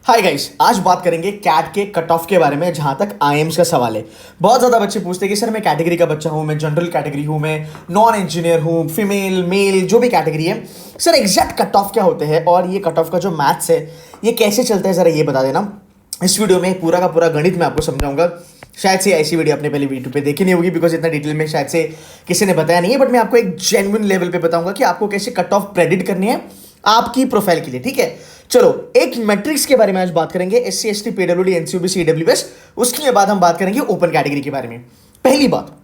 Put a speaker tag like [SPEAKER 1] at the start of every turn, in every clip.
[SPEAKER 1] Hi guys, आज बात करेंगे कैट के कट ऑफ के बारे में जहां तक आईएम्स का सवाल है। बहुत ज़्यादा बच्चे पूछते हैं कि सर मैं कैटेगरी का बच्चा हूं, मैं जनरल कैटेगरी हूं, मैं नॉन इंजीनियर हूं, फीमेल मेल जो भी कैटेगरी है, सर एग्जैक्ट कट ऑफ क्या होते हैं और ये कट ऑफ का जो मैथ्स है ये कैसे चलता है, ज़रा ये बता देना। इस वीडियो में पूरा का पूरा गणित मैं आपको समझाऊंगा। शायद से ऐसी वीडियो आपने पहले यूट्यूब पे देखी नहीं होगी, बिकॉज इतना डिटेल में शायद से किसी ने बताया नहीं है, बट मैं आपको एक जेन्युइन लेवल पे बताऊंगा कि आपको कैसे कट ऑफ प्रेडिक्ट करनी है आपकी प्रोफाइल के लिए। ठीक है, चलो एक मैट्रिक्स के बारे में आज बात करेंगे, SC ST PWD NC OBC EWS। उसके बाद हम बात करेंगे ओपन कैटेगरी के बारे में। पहली बात,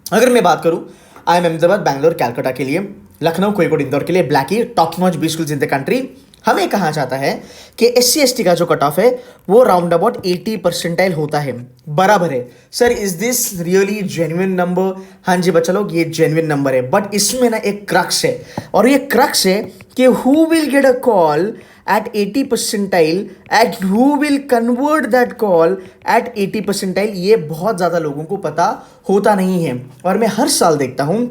[SPEAKER 1] अगर मैं बात करूं IIM अहमदाबाद, बैंगलोर, कैलकाटा के लिए, लखनऊ, कोഴിकोड, इंदौर के लिए, ब्लैकी, top notch B schools in the country, हमें कहा जाता है कि SC ST का जो कट ऑफ है वो राउंड अबाउट 80 परसेंटाइल होता है। बराबर है sir, is this really genuine number? हाँ जी बच्चा लोग, ये जेन्युइन नंबर है, बट इसमें ना एक क्रक्स है, और ये क्रक्स है कि who will get a call at 80 percentile and who will convert that call at 80 percentile, ये बहुत ज़्यादा लोगों को पता होता नहीं है। और मैं हर साल देखता हूँ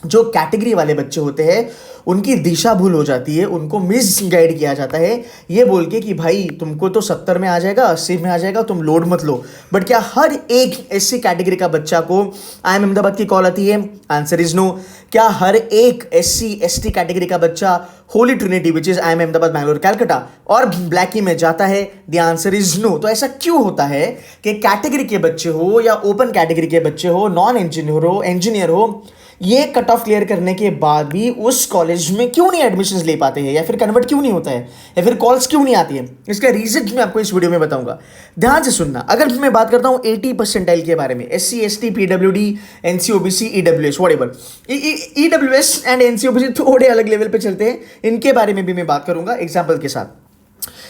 [SPEAKER 1] जो कैटेगरी वाले बच्चे होते हैं उनकी दिशा भूल हो जाती है, उनको मिस गाइड किया जाता है ये बोल के कि भाई तुमको तो 70 में आ जाएगा, 80 में आ जाएगा, तुम लोड मत लो। बट क्या हर एक SC कैटेगरी का बच्चा को IIM अहमदाबाद की कॉल आती है? Answer is no. क्या हर एक SC ST कैटेगरी का बच्चा holy trinity which is IIM Ahmedabad, Bangalore, Calcutta और ब्लैकी में जाता है? The answer is no. तो ऐसा क्यों होता है कि कैटेगरी के बच्चे हो या ओपन कैटेगरी के बच्चे हो, नॉन इंजीनियर हो, ये कट ऑफ क्लियर करने के बाद भी उस कॉलेज में क्यों नहीं एडमिशंस ले पाते हैं, या फिर कन्वर्ट क्यों नहीं होता है, या फिर कॉल्स क्यों नहीं आती है? इसका रीजन मैं आपको इस वीडियो में बताऊंगा, ध्यान से सुनना। अगर मैं बात करता हूं 80 परसेंटाइल के बारे में, SC ST PWD NC OBC EWS whatever, EWS and NC OBC थोड़े अलग लेवल पे चलते हैं, इनके बारे में भी मैं बात करूंगा एग्जाम्पल के साथ।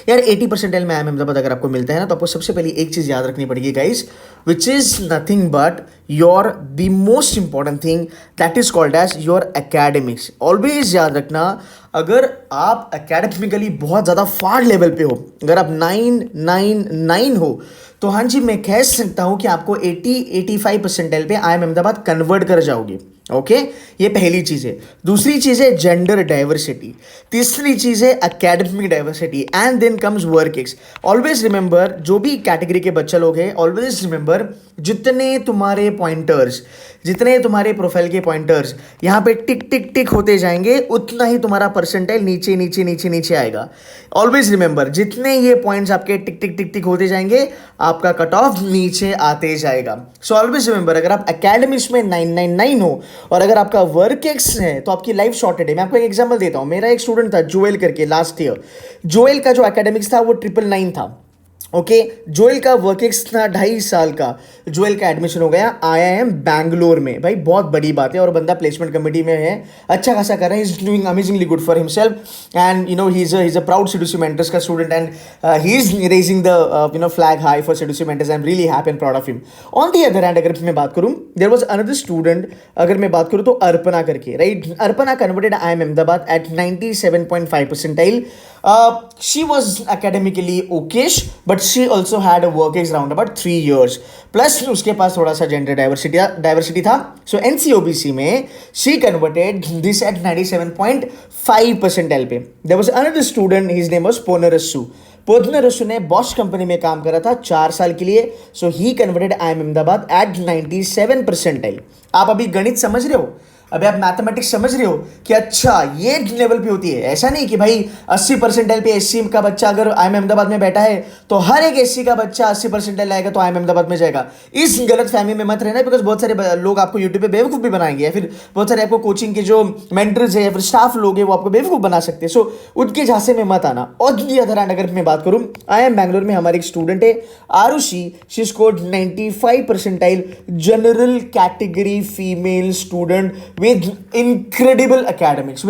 [SPEAKER 1] यार 80 परसेंटाइल में IIM अहमदाबाद अगर आपको मिलता है ना, तो आपको सबसे पहले एक चीज़ याद रखनी पड़ेगी guys, which is nothing but your the most important thing, that is called as your academics. Always याद रखना, अगर आप एकेडमिकली बहुत ज़्यादा फार लेवल पे हो, अगर आप 999 हो, तो हाँ जी मैं कह सकता हूँ कि आपको 80-85 परसेंटाइल पे IIM अहमदाबाद कन्वर्ट कर जाओगे। ओके, ये पहली चीज़ है। दूसरी चीज़ है जेंडर डाइवर्सिटी। तीसरी चीज़ है academic diversity, and then comes work ex. Always remember, जो भी कैटेगरी के बच्चे लोग हैं, ऑलवेज रिमेंबर, जितने तुम्हारे पॉइंटर्स, जितने तुम्हारे प्रोफाइल के पॉइंटर्स यहाँ पे टिक टिक टिक होते जाएंगे, उतना ही तुम्हारा परसेंटाइल नीचे नीचे नीचे नीचे आएगा। ऑलवेज रिमेंबर, जितने ये पॉइंट्स आपके टिक टिक टिक टिक होते जाएंगे, आपका कट ऑफ नीचे आते जाएगा। सो ऑलवेज रिमेंबर, अगर आप एकेडमिक्स में 999 हो और अगर आपका वर्क एक्स है तो आपकी लाइफ शॉर्टेड है। मैं आपको एक एग्जांपल देता हूं, मेरा एक स्टूडेंट था जोएल करके, लास्ट ईयर जोएल का जो एकेडमिक्स था वो 999 था। ओके, जोएल का वर्क एक्स था 2.5 साल का, जोएल का एडमिशन हो गया IIM बैंगलोर में। भाई बहुत बड़ी बात है, और बंदा प्लेसमेंट कमेटी में है, अच्छा खासा कर रहा है, is doing amazingly good for himself, and you know he is a proud CDC mentors का student, and he is raising the flag high for CDC mentors. I am really happy and proud of him. On the other hand, अगर मैं बात करूं, there was another student, अगर मैं बात करूं तो अर्पणा करके, right? Arpana converted IIM Ahmedabad at 97.5 percentile. She was academically okayish, but she also had a work ex round about 3 years. Plus उसके पास थोड़ा सा जेंडर डाइवर्सिटी था. So NCOBC में she converted this at 97.5 percentile पे. There was another student, his name was Ponarasu. पोदनरसु ने Bosch company में काम करा था 4 साल के लिए. So he converted IIM Ahmedabad at 97 percentile. आप अभी गणित समझ रहे हो, अभी आप मैथमेटिक्स समझ रहे हो कि अच्छा ये लेवल पे होती है। ऐसा नहीं कि भाई 80 परसेंटाइल पे SC का बच्चा अगर IIM अहमदाबाद में बैठा है तो हर एक SC का बच्चा 80 परसेंटाइल आएगा तो IIM अहमदाबाद में जाएगा। इस गलत फहमी में मत रहना, बिकॉज बहुत सारे लोग आपको यूट्यूब पे बेवकूफ़ भी बनाएंगे, या फिर बहुत सारे आपको कोचिंग के जो मेंटर्स है या फिर स्टाफ लोग हैं वो आपको बेवकूफ़ बना सकते हैं। सो उनके झांसे में मत आना। और ये अदर हैंड अगर मैं बात करूँ, IIM बैंगलोर में हमारे एक स्टूडेंट है Arushi, she scored 95 percentile, general category female student with incredible academics,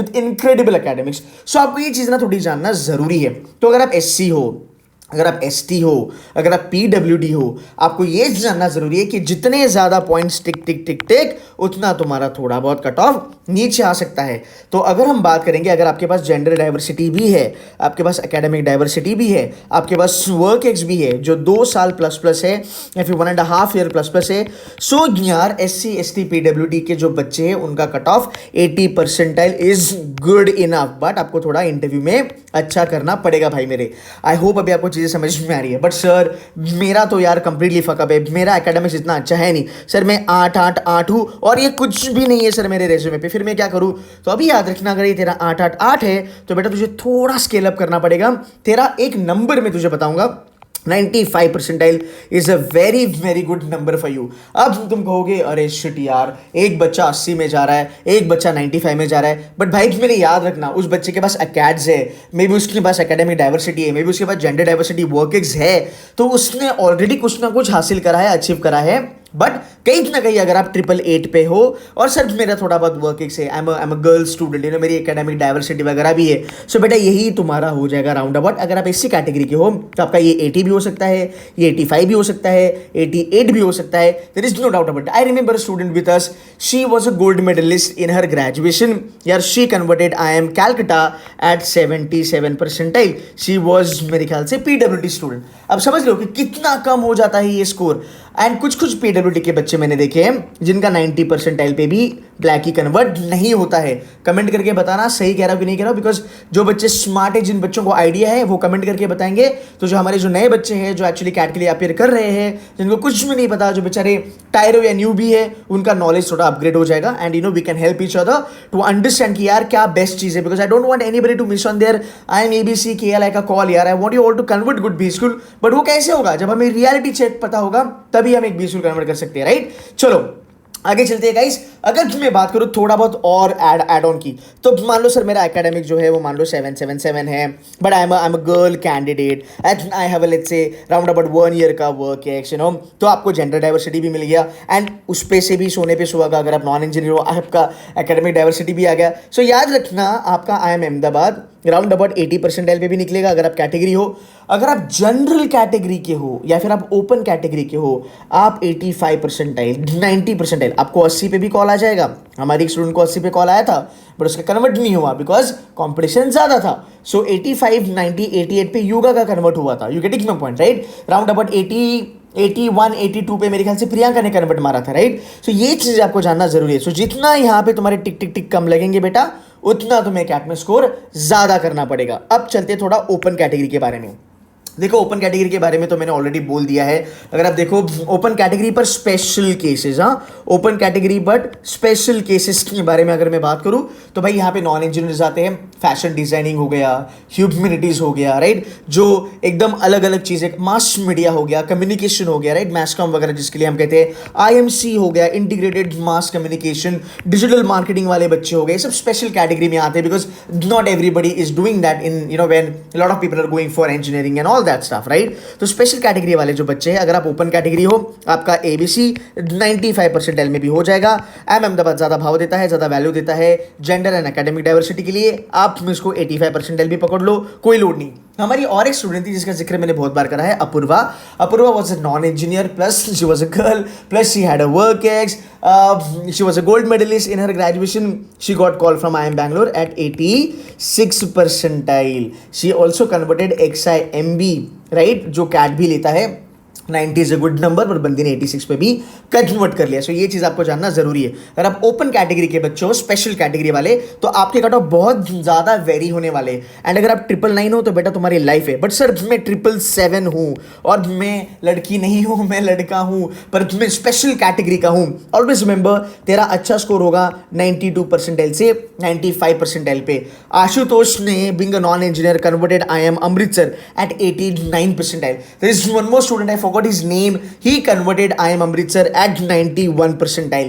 [SPEAKER 1] so आपको ये चीज़ ना थोड़ी जानना ज़रूरी है। तो अगर आप SC हो, अगर आप ST हो, अगर आप PWD हो, आपको ये जानना ज़रूरी है कि जितने ज़्यादा पॉइंट्स टिक टिक टिक टिक, उतना तुम्हारा थोड़ा बहुत कट ऑफ नीचे आ सकता है। तो अगर हम बात करेंगे, अगर आपके पास जेंडर डाइवर्सिटी भी है, आपके पास एकेडमिक डाइवर्सिटी भी है, आपके पास वर्क एक्स भी है जो 2 साल प्लस है या फिर 1.5 ईयर प्लस है, सो यार SC ST PWD के जो बच्चे हैं उनका cut off 80 percentile is good enough. But आपको थोड़ा इंटरव्यू में अच्छा करना पड़ेगा भाई मेरे। आई होप अभी आपको चीज़ें समझ में आ रही है, बट सर मेरा तो यार कंप्लीटली फकअप है, मेरा एकेडमिक्स इतना अच्छा है नहीं सर, मैं 8 हूँ और ये कुछ भी नहीं है सर मेरे रेज्यूमे पे, फिर मैं क्या करूँ? तो अभी याद रखना, अगर ये तेरा 8 है तो बेटा तुझे थोड़ा स्केल अप करना पड़ेगा। तेरा एक नंबर मैं तुझे बताऊंगा, 95 percentile is a very very good number for you. अब तुम कहोगे अरे शिट यार, एक बच्चा 80 में जा रहा है, एक बच्चा 95 में जा रहा है, बट भाई मेरे याद रखना, उस बच्चे के पास अकेड्स है, मे बी उसके पास एकेडमिक डाइवर्सिटी है, मे बी उसके पास जेंडर डाइवर्सिटी वर्किंग्स है, तो उसने ऑलरेडी कुछ ना कुछ हासिल करा है, अचीव करा है। बट कहीं ना कहीं अगर आप 888 पे हो और सर मेरा थोड़ा बहुत वर्किंग से I am a girl student, you know मेरी एकेडमिक डाइवर्सिटी वगैरह भी है, सो बेटा यही तुम्हारा हो जाएगा राउंड अबाउट। अगर आप इसी कैटेगरी के हो तो आपका ये 80 भी हो सकता है, ये 85 भी हो सकता है, 88 भी हो सकता है, there is no doubt about. I remember a student with us, she was a gold medalist in her graduation यार, she converted IIM Calcutta at 77 percentile, she was मेरे ख्याल से PWD स्टूडेंट। अब समझ लो कि कितना कम हो जाता है ये स्कोर। एंड कुछ कुछ PWD के बच्चे मैंने देखे हैं जिनका 90 परसेंटाइल पे भी ब्लैक ही कन्वर्ट नहीं होता है। कमेंट करके बताना सही कह रहा हूँ कि नहीं कह रहा हूँ, बिकॉज जो बच्चे स्मार्ट है, जिन बच्चों को आइडिया है, वो कमेंट करके बताएंगे। तो जो हमारे जो नए बच्चे हैं जो एक्चुअली कैट के लिए अपेयर कर रहे हैं, जिनको कुछ भी नहीं पता, जो बेचारे टायरो या न्यू भी है, उनका नॉलेज थोड़ा अपग्रेड हो जाएगा। And you know we can help each other to understand कि यार क्या बेस्ट चीज़ है, because I don't want anybody to miss on their IIM ABC KL like a call यार, I want you all to convert good B school. But वो कैसे होगा? जब हमें रियलिटी चेक पता होगा तभी हम एक बी स्कूल कन्वर्ट कर सकते हैं, राइट? चलो आगे चलते हैं गाइस। अगर मैं बात करूं थोड़ा बहुत और एड ऑन की, तो मान लो सर मेरा एकेडमिक जो है वो मान लो 777 है, but I am a girl candidate and I have let's say round about 1 year का वर्क एक्स, यू नो, तो आपको जेंडर डाइवर्सिटी भी मिल गया एंड उस पे से भी सोने पे सुहागा। अगर आप नॉन इंजीनियर हो, आपका एकेडमिक डाइवर्सिटी भी आ गया। सो याद रखना आपका IIM Ahmedabad round about 80 percentile पे भी निकलेगा अगर आप कैटेगरी हो। अगर आप जनरल कैटेगरी के हो या फिर आप ओपन कैटेगरी के हो, आप 85 परसेंटाइल 90 परसेंटाइल, आपको 80 पे भी कॉल आ जाएगा। हमारी एक स्टूडेंट को 80 पे कॉल आया था बट उसका कन्वर्ट नहीं हुआ बिकॉज कंपटीशन ज़्यादा था। सो 85 90 88 पे योगा का कन्वर्ट हुआ था। You getting my point, right? Round about 81 82 पे मेरे ख्याल से प्रियंका ने कन्वर्ट मारा था, राइट? सो ये चीज़ आपको जानना जरूरी है। सो जितना यहाँ पे तुम्हारे टिक टिक टिक कम लगेंगे बेटा, उतना तुम्हें कैट में स्कोर ज़्यादा करना पड़ेगा। अब चलते थोड़ा ओपन कैटेगरी के बारे में। देखो ओपन कैटेगरी के बारे में तो मैंने ऑलरेडी बोल दिया है। अगर आप देखो ओपन कैटेगरी पर स्पेशल केसेस, हाँ open category but special cases के बारे में अगर मैं बात करूं तो भाई यहाँ पे नॉन इंजीनियर्स आते हैं, फैशन डिजाइनिंग हो गया, ह्यूमैनिटीज हो गया, राइट, जो एकदम अलग अलग चीज़ें, मास मीडिया हो गया, कम्युनिकेशन हो गया, राइट, मैस कॉम वगैरह जिसके लिए हम कहते हैं, IMC हो गया, integrated mass communication, digital marketing वाले बच्चे हो गए, सब स्पेशल कैटेगरी में आते हैं because not everybody is doing that in you know when lot of people are going for engineering and all that stuff, right? तो स्पेशल कैटेगरी वाले जो बच्चे हैं, अगर आप ओपन कैटेगरी हो, आपका ABC 95 परसेंटाइल में भी हो जाएगा। IIM अहमदाबाद ज़्यादा भाव देता है, ज़्यादा वैल्यू देता है जेंडर एंड एकेडमिक डाइवर्सिटी के लिए। आप इसको 85 परसेंटाइल भी पकड़ लो, कोई लोड नहीं। हमारी और एक स्टूडेंट थी जिसका जिक्र मैंने बहुत बार करा है, Apoorva. Apoorva was a non engineer plus she was a girl plus she had a work ex, she was a gold medalist in her graduation. She got call from IIM Bangalore at 86 percentile. She also converted XIMB, right, जो CAT भी लेता है। 90 is a good number, पर बंदी ने 86 पे भी convert कर लिया। सो ये चीज़ आपको जानना जरूरी है। अगर आप ओपन कैटेगरी के बच्चे हो, स्पेशल कैटेगरी वाले, तो आपके कट ऑफ बहुत ज़्यादा वेरी होने वाले। एंड अगर आप 999 हो तो बेटा तुम्हारी लाइफ है। बट सर मैं 777 हूँ और मैं लड़की नहीं हूँ, मैं लड़का हूँ, पर मैं स्पेशल कैटेगरी का हूँ। ऑलवेज रिमेंबर तेरा अच्छा स्कोर होगा 92 परसेंटाइल से 95 परसेंटाइल पे। आशुतोष ने being a non engineer converted IIM Amritsar at 89 percentile. There is one more student, I forgot his name, he converted IIM Amritsar at 91 percentile.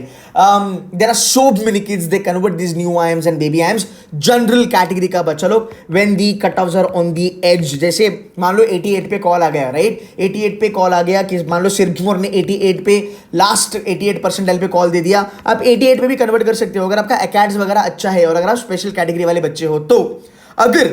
[SPEAKER 1] There are so many kids, they convert these new IIMs and baby IIMs. General category का बच्चा लोग when the cutoffs are on the edge, जैसे मान लो 88 पे call आ गया, right, 88 पे call आ गया कि मान लो सिरमौर ने 88 पे लास्ट 88 परसेंटाइल पे कॉल दे दिया, आप 88 पे भी कन्वर्ट कर सकते हो अगर आपका एकेड्स वगैरह अच्छा है और अगर आप स्पेशल कैटेगरी वाले बच्चे हो। तो अगर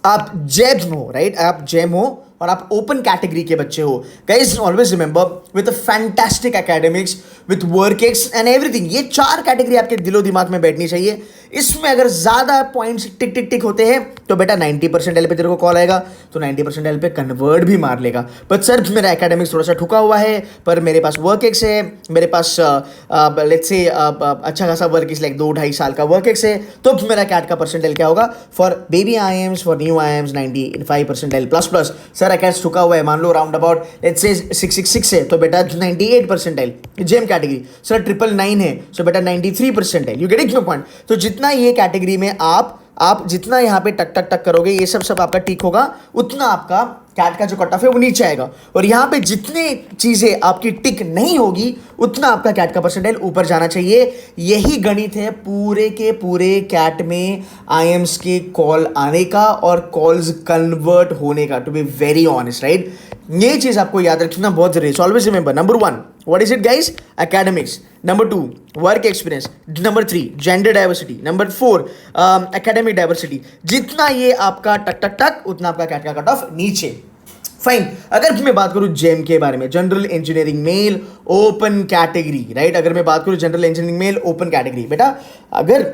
[SPEAKER 1] आप जेम हो, राइट, आप जेम हो और आप ओपन कैटेगरी के बच्चे हो, guys always remember with a fantastic academics with work ex and everything, ये 4 कैटेगरी आपके दिलो दिमाग में बैठनी चाहिए। इसमें अगर ज़्यादा पॉइंट्स टिक टिक टिक होते हैं तो बेटा 90 परसेंटाइल पे तेरे को कॉल आएगा, तो 90 परसेंटाइल पे कन्वर्ट भी मार लेगा। बट सर मेरा एकेडमिक्स थोड़ा सा ठुका हुआ है, पर मेरे पास वर्क एक्स है, मेरे पास लेट्स से अच्छा खासा वर्क एक्स लाइक 2-2.5 साल का वर्क एक्स है, तो मेरा कैट का परसेंटाइल क्या होगा for baby IIMs, for new IIMs 95 percentile plus plus. Sir तुम्हारा कैच ठुका हुआ है, मान लो राउंड अबाउट लेट्स से 666 है तो बेटा 98 परसेंटाइल जेम कैटेगरी। सर 999 है सो बेटा 93 percentile. You getting my point? तो जितना ये कैटेगरी में आप जितना यहाँ पे टक टक टक करोगे, ये सब आपका टिक होगा, उतना आपका कैट का जो कट ऑफ है वो नीचे आएगा। और यहाँ पे जितने चीजें आपकी टिक नहीं होगी, उतना आपका कैट का परसेंटाइल ऊपर जाना चाहिए। यही गणित है पूरे के पूरे कैट में आईएम्स के कॉल आने का और कॉल्स कन्वर्ट होने का, to be very honest, right? ये चीज आपको याद रखना बहुत जरूरी है। Always remember, number 1 what is it guys? Academics. Number 2 work experience. Number 3 gender diversity. Number 4 academic diversity. जितना ये आपका टक टक टक, उतना आपका कैट का कट ऑफ नीचे। फाइन। अगर मैं बात करूं जेम के बारे में, general engineering male open category, right? अगर मैं बात करूं general engineering male open category, बेटा अगर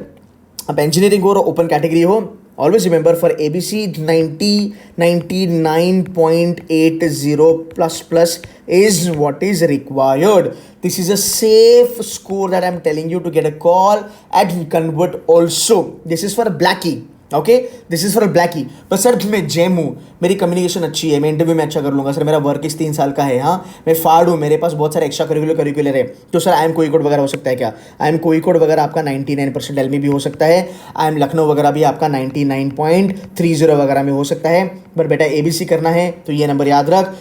[SPEAKER 1] आप इंजीनियरिंग हो और ओपन कैटेगरी हो, always remember for ABC 99.80 plus is what is required. This is a safe score that I'm telling you to get a call and convert also. This is for Blackie. Okay, this is for Blackie. पर sir मैं GeM हूँ, मेरी communication अच्छी है, मैं interview में अच्छा कर लूँगा सर, मेरा वर्क 3 साल का है, हाँ मैं फाड़ हूँ, मेरे पास बहुत सारे एक्स्ट्रा करिकुलर है, तो सर आई एम कोई कोड वगैरह हो सकता है क्या? आई एम कोई कोड वगैरह आपका 99% एल में भी हो सकता है, आई एम लखनऊ वगैरह भी आपका 99.30 वगैरह में हो सकता है। पर बेटा ABC करना है तो ये नंबर याद रख।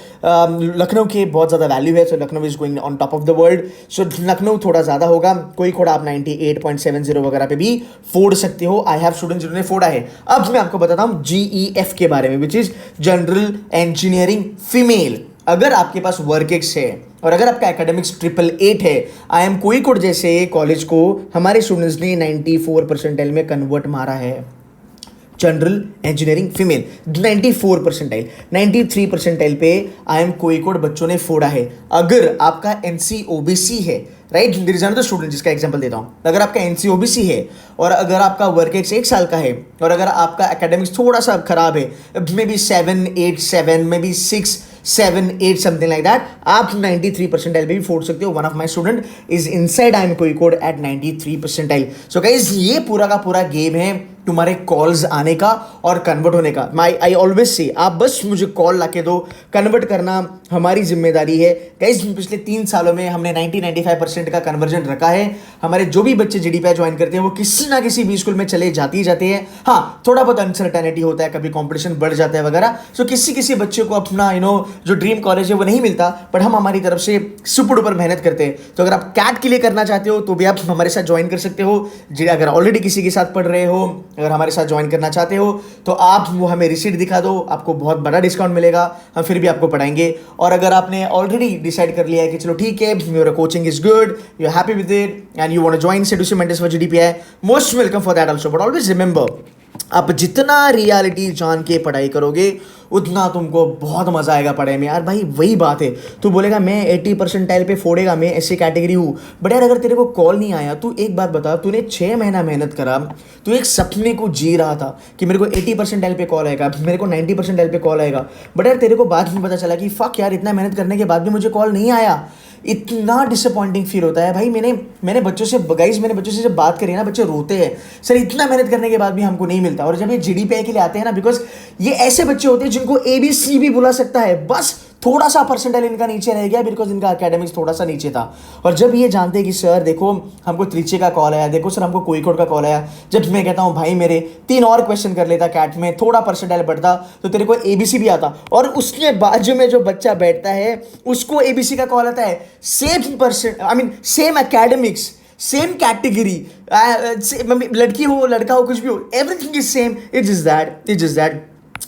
[SPEAKER 1] लखनऊ के बहुत ज़्यादा वैल्यू है, so Lucknow is going on top of the world, so Lucknow थोड़ा ज़्यादा होगा। कोई कोड आप 98.70 वगैरह पे भी फोड़ सकते हो। आई हैव स्टूडेंट्स जिन्होंने फोड़ा है। अब मैं आपको बताता हूं GEF के बारे में, which is general engineering female. अगर आपके पास वर्क एक्स है और अगर आपका एकेडमिक्स 888 है, आई एम कोई कोड जैसे कॉलेज को हमारे स्टूडेंट्स ने 94 परसेंटाइल में कन्वर्ट मारा है। General engineering female 94 percentile, 93 percentile पे आई एम कोई कोड बच्चों ने फोड़ा है। अगर आपका NC OBC है, right, there is another student जिसका एग्जांपल देता हूं, अगर आपका NC OBC है और अगर आपका वर्क एक्स 1 साल का है और अगर आपका एकेडमिक्स थोड़ा सा खराब है, maybe 787, maybe 678 something like that, आप 93 परसेंटाइल भी फोड़ सकते हो। One of my student is inside I M Kozhikode at 93 percentile. So guys ये पूरा का पूरा गेम है तुम्हारे कॉल्स आने का और कन्वर्ट होने का। आई ऑलवेज से आप बस मुझे कॉल लाके दो, कन्वर्ट करना हमारी जिम्मेदारी है। गाइस पिछले 3 सालों में हमने 90-95% का कन्वर्जन रखा है। हमारे जो भी बच्चे GDPI ज्वाइन करते हैं वो किसी ना किसी भी स्कूल में चले जाते ही जाते हैं। हाँ, थोड़ा बहुत अनसर्टेनिटी होता है, कभी कॉम्पिटिशन बढ़ जाता है वगैरह, सो किसी बच्चे को अपना जो ड्रीम कॉलेज है वो नहीं मिलता, बट हम हमारी तरफ से सुपर डुपर मेहनत करते हैं। तो अगर आप कैट के लिए करना चाहते हो तो भी आप हमारे साथ ज्वाइन कर सकते हो। अगर ऑलरेडी किसी के साथ पढ़ रहे हो, अगर हमारे साथ ज्वाइन करना चाहते हो तो आप वो हमें रिसीट दिखा दो, आपको बहुत बड़ा डिस्काउंट मिलेगा, हम फिर भी आपको पढ़ाएंगे। और अगर आपने ऑलरेडी डिसाइड कर लिया है कि चलो ठीक है, your coaching is good, you are happy with it and you want to join CDC mentors for GDPI, most welcome for that also. But always remember, आप जितना रियलिटी जान के पढ़ाई करोगे उतना तुमको बहुत मजा आएगा पढ़ाई में। यार भाई वही बात है, तू बोलेगा मैं 80 परसेंटाइल पे फोड़ेगा, मैं ऐसी कैटेगरी हूँ, बट यार अगर तेरे को कॉल नहीं आया, तू एक बात बता, तूने 6 महीना मेहनत करा, तू एक सपने को जी रहा था कि मेरे को 80 परसेंटाइल पे कॉल आएगा, मेरे को 90 परसेंटाइल पे कॉल आएगा, बट यार तेरे को बाद में पता चला कि फक यार इतना मेहनत करने के बाद भी मुझे कॉल नहीं आया। इतना डिसअपॉइंटिंग फील होता है भाई। मैंने बच्चों से जब बात करी ना, बच्चे रोते हैं, सर इतना मेहनत करने के बाद भी हमको नहीं मिलता। और जब ये GDPI के लिए आते हैं ना, बिकॉज ये ऐसे बच्चे होते हैं जिनको ABC भी बुला सकता है, बस थोड़ा सा परसेंटाइल इनका नीचे रह गया बिकॉज इनका एकेडमिक्स थोड़ा सा नीचे था। और जब ये जानते हैं कि सर देखो हमको त्रिचे का कॉल आया, देखो सर हमको कोई कोड का कॉल आया, जब मैं कहता हूँ भाई मेरे 3 और क्वेश्चन कर लेता कैट में, थोड़ा परसेंटाइल बढ़ता तो तेरे को ABC भी आता, और उसके बाजू में जो बच्चा बैठता है उसको ABC का कॉल आता है, सेम एकेडमिक्स, सेम कैटेगरी, लड़की हो लड़का हो कुछ भी हो, everything is same. It is that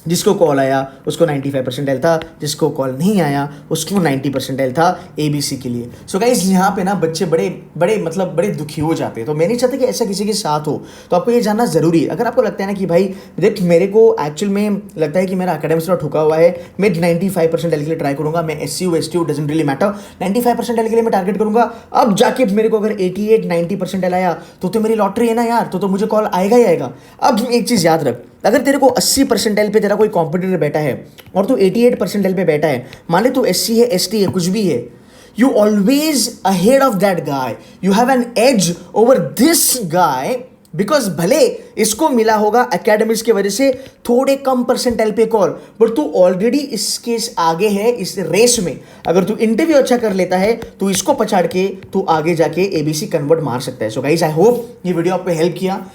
[SPEAKER 1] जिसको कॉल आया उसको 95 परसेंटाइल था, जिसको कॉल नहीं आया उसको 90 परसेंटाइल था ABC के लिए। सो गाइस यहाँ पे ना बच्चे बड़े दुखी हो जाते हैं। तो मैं नहीं चाहता कि ऐसा किसी के साथ हो, तो आपको ये जानना जरूरी है। अगर आपको लगता है ना कि भाई देख मेरे को एक्चुअल में लगता है कि मेरा एकेडमिक्स थोड़ा ठुका हुआ है, मैं 95 परसेंटाइल के लिए ट्राई करूंगा, मैं SCU STU doesn't really matter, 95 percentile के लिए मैं टारगेट करूंगा। अब जाके मेरे को अगर 88-90 परसेंटाइल आया तो मेरी लॉटरी है ना यार, तो मुझे कॉल आएगा ही आएगा। अब एक चीज़ याद रख, अगर तेरे को 80 परसेंटाइल पे तेरा कोई कॉम्पिटिटर बैठा है और तू 88 परसेंटाइल पे बैठा है, मान ले तू SC है ST है कुछ भी है, you always ahead of that guy, you have an edge over this guy because भले इसको मिला होगा एकेडमिक्स की वजह से थोड़े कम परसेंटाइल पे कॉल, बट तू ऑलरेडी इसके आगे है इस रेस में। अगर तू इंटरव्यू अच्छा कर लेता है तो इसको पछाड़ के तू आगे जाके एबीसी कन्वर्ट मार सकता है। सो गाइस आई होप ये वीडियो आपको हेल्प किया।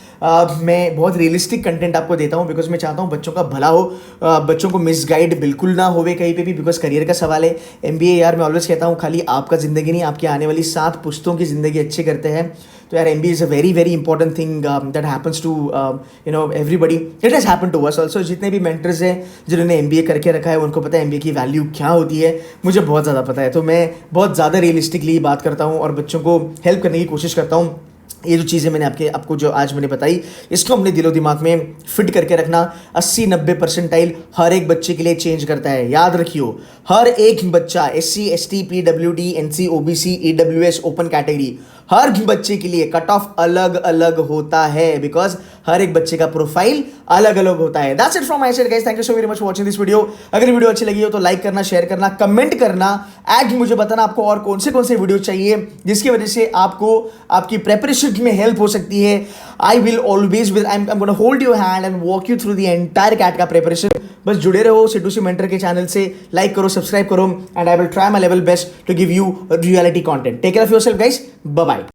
[SPEAKER 1] मैं बहुत रियलिस्टिक कंटेंट आपको देता हूँ बिकॉज मैं चाहता हूँ बच्चों का भला हो, बच्चों को मिसगाइड बिल्कुल ना होवे कहीं पे भी, बिकॉज करियर का सवाल है। एमबीए यार मैं ऑलवेज कहता हूँ खाली आपका ज़िंदगी नहीं, आपकी आने वाली 7 पुश्तों की ज़िंदगी अच्छी करते हैं। तो यार MBA is a very very important thing that happens to everybody. It has happen to us also. जितने भी मेंटर्स हैं जिन्होंने एमबीए करके रखा है उनको पता है एमबीए की वैल्यू क्या होती है, मुझे बहुत ज़्यादा पता है। तो मैं बहुत ज़्यादा रियलिस्टिकली बात करता हूँ और बच्चों को हेल्प करने की कोशिश करता हूँ। ये जो चीज़ें मैंने आपको जो आज मैंने बताई, इसको अपने दिलो दिमाग में फिट करके रखना। 80-90 परसेंटाइल हर एक बच्चे के लिए चेंज करता है, याद रखियो। हर एक बच्चा SC ST PWD NC OBC EWS open category, हर बच्चे के लिए कट ऑफ अलग अलग होता है, बिकॉज हर एक बच्चे का प्रोफाइल अलग अलग होता है। That's it from my side guys, thank you so very much for watching this video. अगर वीडियो अच्छी लगी हो तो लाइक करना, शेयर करना, कमेंट करना, एंड मुझे बताना आपको और कौन से वीडियो चाहिए जिसकी वजह से आपको आपकी प्रेपरेशन में हेल्प हो सकती है। I will always will I am gonna hold your hand and walk you through the entire CAT का प्रेपरेशन। बस जुड़े रहो सिद्धू सी मेंटर के चैनल से, लाइक करो, सब्सक्राइब करो, and I will try my level best to give you reality content. Take care of yourself guys, bye bye.